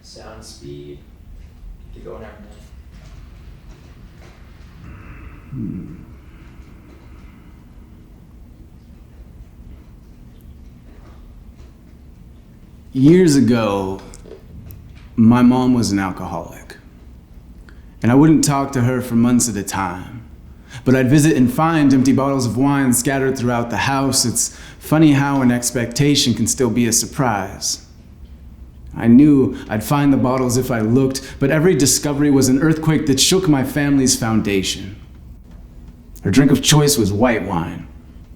sound speed. Keep going out, man. Years ago, my mom was an alcoholic, and I wouldn't talk to her for months at a time. But I'd visit and find empty bottles of wine scattered throughout the house. It's funny how an expectation can still be a surprise. I knew I'd find the bottles if I looked, but every discovery was an earthquake that shook my family's foundation. Her drink of choice was white wine,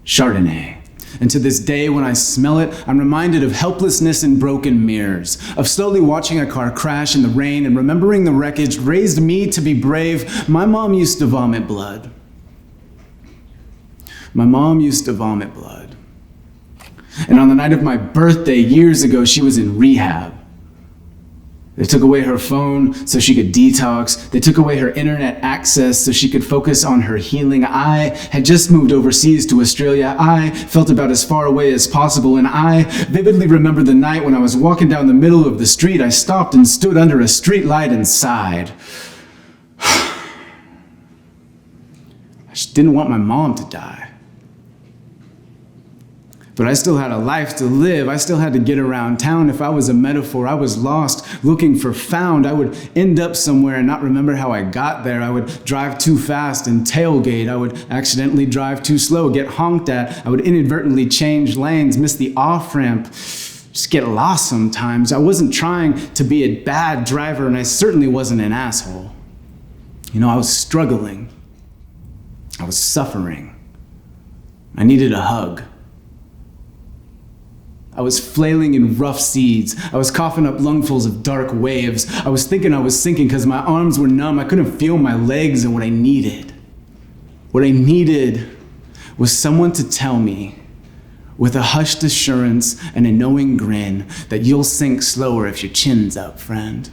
Chardonnay. And to this day, when I smell it, I'm reminded of helplessness and broken mirrors, of slowly watching a car crash in the rain and remembering the wreckage raised me to be brave. My mom used to vomit blood. My mom used to vomit blood. And on the night of my birthday years ago, she was in rehab. They took away her phone so she could detox. They took away her internet access so she could focus on her healing. I had just moved overseas to Australia. I felt about as far away as possible, and I vividly remember the night when I was walking down the middle of the street. I stopped and stood under a street light and sighed. I just didn't want my mom to die. But I still had a life to live. I still had to get around town. If I was a metaphor, I was lost, looking for found. I would end up somewhere and not remember how I got there. I would drive too fast and tailgate. I would accidentally drive too slow, get honked at. I would inadvertently change lanes, miss the off-ramp, just get lost sometimes. I wasn't trying to be a bad driver, and I certainly wasn't an asshole. I was struggling. I was suffering. I needed a hug. I was flailing in rough seas. I was coughing up lungfuls of dark waves. I was thinking I was sinking because my arms were numb. I couldn't feel my legs, and what I needed was someone to tell me with a hushed assurance and a knowing grin that you'll sink slower if your chin's up, friend.